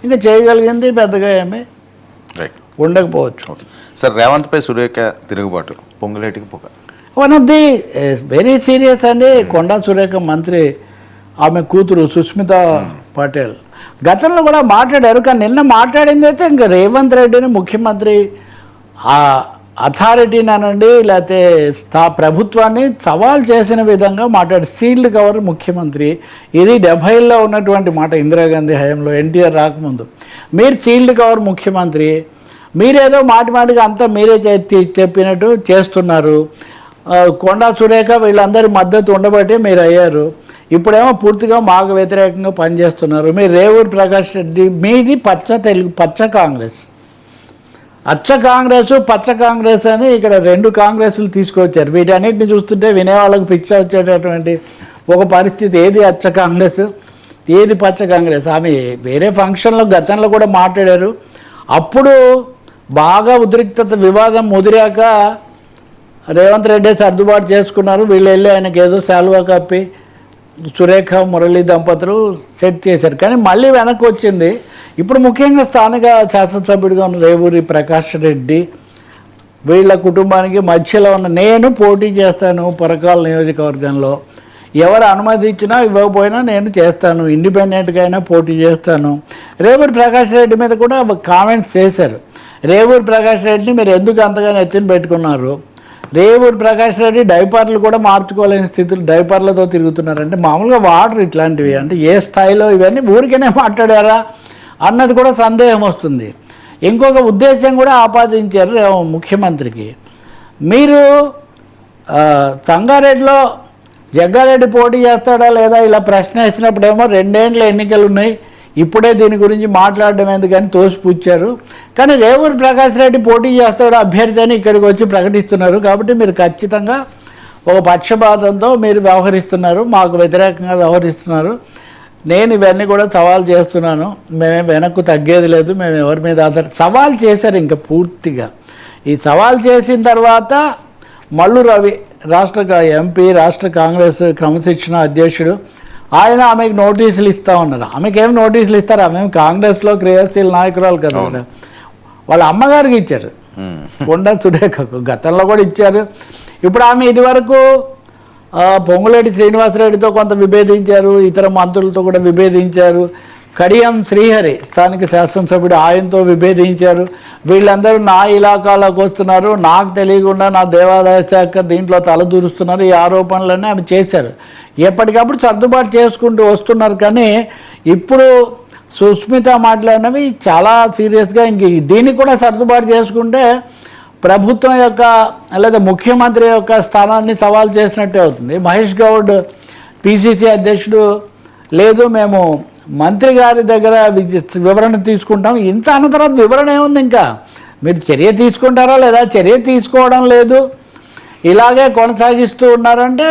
ఇంకా చేయగలిగింది పెద్దగా ఏమీ ఉండకపోవచ్చు. సార్, రేవంత్పై సురేఖ తిరుగుబాటు, పొంగులేటికి పొగ. One of the very serious అండి. కొండా సురేఖ మంత్రి, ఆమె కూతురు సుస్మిత పటేల్ గతంలో కూడా మాట్లాడారు. కానీ నిన్న మాట్లాడింది అయితే ఇంకా రేవంత్ రెడ్డిని ముఖ్యమంత్రి అథారిటీని అనండి, లేకపోతే ప్రభుత్వాన్ని సవాల్ చేసిన విధంగా మాట్లాడి సీల్డ్ కవర్ ముఖ్యమంత్రి. ఇది 70లో ఉన్నటువంటి మాట, ఇందిరాగాంధీ హయాంలో, ఎన్టీఆర్ రాకముందు. మీరు సీల్డ్ కవర్ ముఖ్యమంత్రి, మీరేదో మాటిగా అంతా మీరే చెప్పినట్టు చేస్తున్నారు. కొండా సురేఖ వీళ్ళందరి మద్దతు ఉండబట్టి మీరు అయ్యారు. ఇప్పుడేమో పూర్తిగా మాకు వ్యతిరేకంగా పనిచేస్తున్నారు. మీరు రేవూరి ప్రకాష్ రెడ్డి, మీది పచ్చ కాంగ్రెస్, అచ్చ కాంగ్రెస్, పచ్చ కాంగ్రెస్ అని ఇక్కడ 2 కాంగ్రెస్లు తీసుకొచ్చారు. వీటన్నిటిని చూస్తుంటే వినేవాళ్ళకు పిచ్చ వచ్చేటటువంటి ఒక పరిస్థితి. ఏది అచ్చ కాంగ్రెస్, ఏది పచ్చ కాంగ్రెస్? ఆమె వేరే ఫంక్షన్లో గతంలో కూడా మాట్లాడారు. అప్పుడు బాగా ఉద్రిక్తత, వివాదం ముదిరాక రేవంత్ రెడ్డి సర్దుబాటు చేసుకున్నారు. వీళ్ళు వెళ్ళి ఆయనకి ఏదో శాలువా కప్పి సురేఖ మురళి దంపతులు సెట్ చేశారు. కానీ మళ్ళీ వెనక్కి వచ్చింది. ఇప్పుడు ముఖ్యంగా స్థానిక శాసనసభ్యుడిగా ఉన్న రేవూరి ప్రకాష్ రెడ్డి వీళ్ళ కుటుంబానికి మధ్యలో ఉన్న, నేను పోటీ చేస్తాను పరకాల నియోజకవర్గంలో, ఎవరు అనుమతి ఇచ్చినా ఇవ్వకపోయినా నేను చేస్తాను, ఇండిపెండెంట్గా అయినా పోటీ చేస్తాను. రేవూరి ప్రకాష్ రెడ్డి మీద కూడా కామెంట్స్ చేశారు. రేవూరి ప్రకాష్ రెడ్డిని మీరు ఎందుకు అంతగానో ఎత్తిన పెట్టుకున్నారు? రేవూరి ప్రకాష్ రెడ్డి డైపర్లు కూడా మార్చుకోలేని స్థితిలో డైపర్లతో తిరుగుతున్నారంటే మామూలుగా వాటర్ ఇట్లాంటివి అంటే ఏ స్థాయిలో ఇవన్నీ ఊరికనే మాట్లాడారా అన్నది కూడా సందేహం వస్తుంది. ఇంకొక ఉద్దేశం కూడా ఆపాదించారు ముఖ్యమంత్రికి. మీరు సంగారెడ్డిలో జగ్గారెడ్డి పోటీ చేస్తాడా లేదా ఇలా ప్రశ్న వేసినప్పుడేమో 2 ఏళ్ళ ఎన్నికలు ఉన్నాయి, ఇప్పుడే దీని గురించి మాట్లాడడం ఎందుకని తోసిపుచ్చారు. కానీ రేవూరి ప్రకాష్ రెడ్డి పోటీ చేస్తాడు అభ్యర్థి అని ఇక్కడికి వచ్చి ప్రకటిస్తున్నారు. కాబట్టి మీరు ఖచ్చితంగా ఒక పక్షపాతంతో మీరు వ్యవహరిస్తున్నారు, మాకు వ్యతిరేకంగా వ్యవహరిస్తున్నారు. నేను ఇవన్నీ కూడా సవాల్ చేస్తున్నాను, మేమేం వెనక్కు తగ్గేది లేదు, మేము ఎవరి మీద సవాల్ చేశారు. ఇంకా పూర్తిగా ఈ సవాల్ చేసిన తర్వాత మల్లు రవి రాష్ట్ర ఎంపీ, రాష్ట్ర కాంగ్రెస్ క్రమశిక్షణ అధ్యక్షుడు, ఆయన ఆమెకు నోటీసులు ఇస్తూ ఉన్నారు. ఆమెకేం నోటీసులు ఇస్తారు? ఆమె కాంగ్రెస్లో క్రియాశీల నాయకురాలు కదా. వాళ్ళ అమ్మగారికి ఇచ్చారు, కొండా సురేఖకు గతంలో కూడా ఇచ్చారు. ఇప్పుడు ఆమె ఇదివరకు పొంగులేటి శ్రీనివాసరెడ్డితో కొంత విభేదించారు, ఇతర మంత్రులతో కూడా విభేదించారు. కడియం శ్రీహరి స్థానిక శాసనసభ్యుడు, ఆయనతో విభేదించారు. వీళ్ళందరూ నా ఇలాకాలోకి వస్తున్నారు, నాకు తెలియకుండా నా దేవాదాయ శాఖ దీంట్లో తలదూరుస్తున్నారు, ఈ ఆరోపణలన్నీ ఆమె చేశారు. ఎప్పటికప్పుడు సర్దుబాటు చేసుకుంటూ వస్తున్నారు. కానీ ఇప్పుడు సుస్మిత మాట్లాడినవి చాలా సీరియస్గా, ఇంక దీన్ని కూడా సర్దుబాటు చేసుకుంటే ప్రభుత్వం యొక్క లేదా ముఖ్యమంత్రి యొక్క స్థానాన్ని సవాల్ చేసినట్టే అవుతుంది. మహేష్ గౌడ్ పిసిసి అధ్యక్షుడు, లేదు మేము మంత్రి గారి దగ్గర వివరణ తీసుకుంటాం. ఇంత అన్న తర్వాత వివరణ ఏముంది? ఇంకా మీరు చర్య తీసుకుంటారా లేదా? చర్య తీసుకోవడం లేదు, ఇలాగే కొనసాగిస్తూ ఉన్నారంటే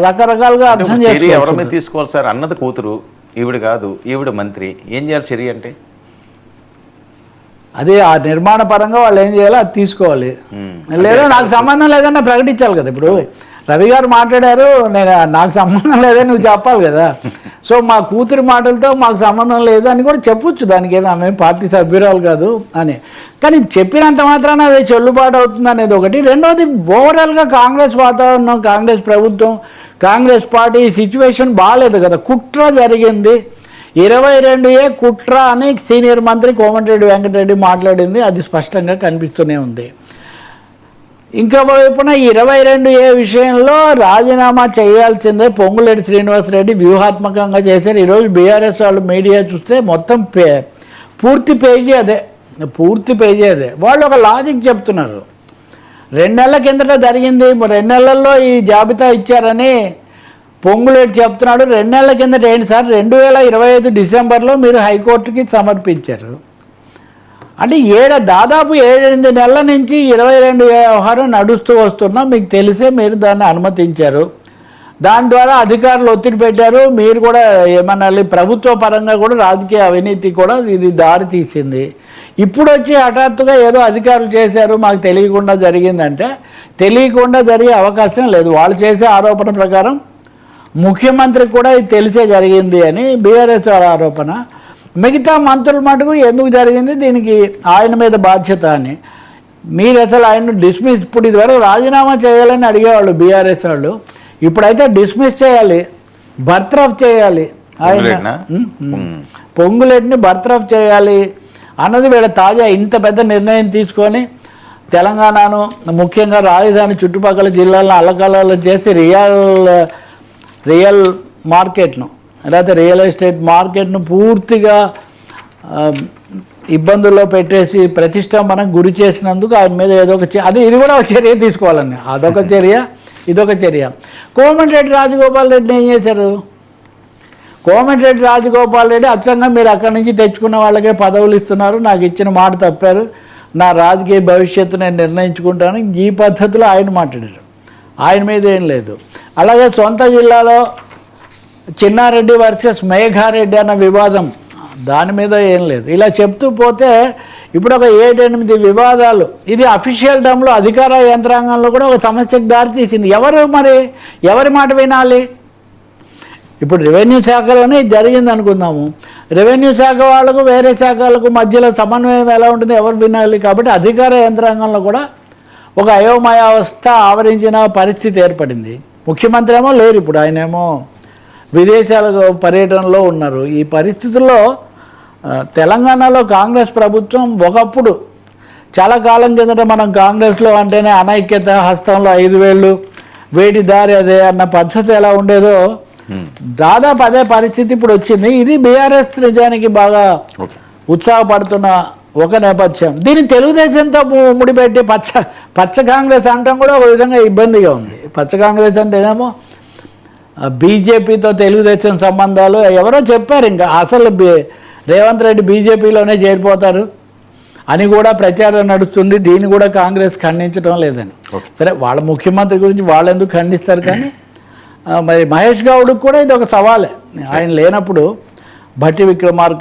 రకరకాలుగా అర్థం చేసుకోవాలి. ఎవరి మీద తీసుకోవాలి సార్? అన్నది కూతురు, ఈవిడ కాదు, ఈవిడ మంత్రి, ఏం చేయాలి చర్య అంటే? అదే ఆ నిర్మాణ పరంగా వాళ్ళు ఏం చేయాలో అది తీసుకోవాలి. లేదా నాకు సంబంధం లేదన్నా ప్రకటించాలి కదా. ఇప్పుడు రవి గారు మాట్లాడారు, నేను నాకు సంబంధం లేదని నువ్వు చెప్పాలి కదా. సో మా కూతురి మాటలతో మాకు సంబంధం లేదు అని కూడా చెప్పొచ్చు. దానికి ఏదో ఆమె పార్టీ సభ్యురాలు కాదు అని. కానీ చెప్పినంత మాత్రాన అది చెల్లుబాటు అవుతుంది అనేది ఒకటి. రెండవది, ఓవరాల్గా కాంగ్రెస్ వాతావరణం, కాంగ్రెస్ ప్రభుత్వం, కాంగ్రెస్ పార్టీ సిచ్యువేషన్ బాగాలేదు కదా. కుట్ర జరిగింది, 22A కుట్ర అని సీనియర్ మంత్రి కోమటిరెడ్డి వెంకటరెడ్డి మాట్లాడింది, అది స్పష్టంగా కనిపిస్తూనే ఉంది. ఇంకా వైపున 22A విషయంలో రాజీనామా చేయాల్సిందే పొంగులేటి శ్రీనివాసరెడ్డి వ్యూహాత్మకంగా చేశారు. ఈరోజు బీఆర్ఎస్ వాళ్ళు మీడియా చూస్తే మొత్తం పూర్తి పేజీ అదే. వాళ్ళు ఒక లాజిక్ చెప్తున్నారు. 2 నెలల కిందట జరిగింది, 2 నెలల్లో ఈ జాబితా ఇచ్చారని పొంగులేటి చెప్తున్నాడు. 2 నెలల కిందట ఏంటి సార్? 2025 డిసెంబర్లో మీరు హైకోర్టుకి సమర్పించారు. అంటే దాదాపు 7-8 నెలల నుంచి 22 వ్యవహారం నడుస్తూ వస్తున్నా మీకు తెలిసే మీరు దాన్ని అనుమతించారు. దాని ద్వారా అధికారులు ఒత్తిడి పెట్టారు. మీరు కూడా ఏమనాలి, ప్రభుత్వ పరంగా కూడా రాజకీయ అవినీతి కూడా ఇది దారి తీసింది. ఇప్పుడు వచ్చి హఠాత్తుగా ఏదో అధికారులు చేశారు, మాకు తెలియకుండా జరిగిందంటే తెలియకుండా జరిగే అవకాశం లేదు. వాళ్ళు చేసే ఆరోపణ ప్రకారం ముఖ్యమంత్రికి కూడా ఇది తెలిసే జరిగింది అని బీఆర్ఎస్ ఆరోపణ. మిగతా మంత్రుల మటుకు ఎందుకు జరిగింది, దీనికి ఆయన మీద బాధ్యత అని. మీరు అసలు ఆయన్ను డిస్మిస్, ఇప్పుడు ఇదివరకు రాజీనామా చేయాలని అడిగేవాళ్ళు బీఆర్ఎస్ వాళ్ళు, ఇప్పుడైతే డిస్మిస్ చేయాలి, బర్త్రఫ్ చేయాలి, ఆయన పొంగులేటిని బర్త్రఫ్ చేయాలి అన్నది వీళ్ళ తాజా ఇంత పెద్ద నిర్ణయం తీసుకొని తెలంగాణను ముఖ్యంగా రాజధాని చుట్టుపక్కల జిల్లాలను అల్లకల్లోలం చేసి రియల్ మార్కెట్ను లేకపోతే రియల్ ఎస్టేట్ మార్కెట్ను పూర్తిగా ఇబ్బందుల్లో పెట్టేసి ప్రతిష్టంభనకు గురి చేసినందుకు ఆయన మీద ఏదో ఒక ఇది కూడా ఒక చర్య తీసుకోవాలండి. అదొక చర్య, ఇదొక చర్య. కోమటిరెడ్డి రాజగోపాల్ రెడ్డిని ఏం చేశారు? కోమటిరెడ్డి రాజగోపాల్ రెడ్డి అచ్చంగా మీరు అక్కడి నుంచి తెచ్చుకున్న వాళ్ళకే పదవులు ఇస్తున్నారు, నాకు ఇచ్చిన మాట తప్పారు, నా రాజకీయ భవిష్యత్తు నేను నిర్ణయించుకుంటాను, ఈ పద్ధతిలో ఆయన మాట్లాడారు. ఆయన మీద ఏం లేదు. అలాగే సొంత జిల్లాలో చిన్నారెడ్డి వర్సెస్ మేఘారెడ్డి అన్న వివాదం, దాని మీద ఏం లేదు. ఇలా చెప్తూ పోతే ఇప్పుడు ఒక 7-8 వివాదాలు. ఇది అఫీషియల్ టర్మ్లో అధికార యంత్రాంగంలో కూడా ఒక సమస్యకు దారితీసింది. ఎవరి మాట వినాలి? ఇప్పుడు రెవెన్యూ శాఖలోనే జరిగింది అనుకుందాము. రెవెన్యూ శాఖ వాళ్ళకు వేరే శాఖలకు మధ్యలో సమన్వయం ఎలా ఉంటుంది, ఎవరు వినాలి? కాబట్టి అధికార యంత్రాంగంలో కూడా ఒక అయోమయావస్థ ఆవరించిన పరిస్థితి ఏర్పడింది. ముఖ్యమంత్రి ఏమో లేరు, ఇప్పుడు ఆయనేమో విదేశాల పర్యటనలో ఉన్నారు. ఈ పరిస్థితుల్లో తెలంగాణలో కాంగ్రెస్ ప్రభుత్వం ఒకప్పుడు చాలా కాలం కిందట మనం కాంగ్రెస్లో అంటేనే అనైక్యత, హస్తంలో 5 వేళ్ళు, వేడి దారి అదే అన్న పద్ధతి ఎలా ఉండేదో దాదాపు అదే పరిస్థితి ఇప్పుడు వచ్చింది. ఇది బీఆర్ఎస్ నిజానికి బాగా ఉత్సాహపడుతున్న ఒక నేపథ్యం. దీన్ని తెలుగుదేశంతో ముడిపెట్టి పచ్చ కాంగ్రెస్ అంటాం కూడా ఒక విధంగా ఇబ్బందిగా ఉంది. పచ్చ కాంగ్రెస్ అంటేనేమో బీజేపీతో తెలుగుదేశం సంబంధాలు, ఎవరో చెప్పారు ఇంకా అసలు రేవంత్ రెడ్డి బీజేపీలోనే చేరిపోతారు అని కూడా ప్రచారం నడుస్తుంది. దీన్ని కూడా కాంగ్రెస్ ఖండించడం లేదని. సరే, వాళ్ళ ముఖ్యమంత్రి గురించి వాళ్ళు ఎందుకు ఖండిస్తారు, కానీ మరి మహేష్ గౌడ్కి కూడా ఇది ఒక సవాలే. ఆయన లేనప్పుడు భట్టి విక్రమార్క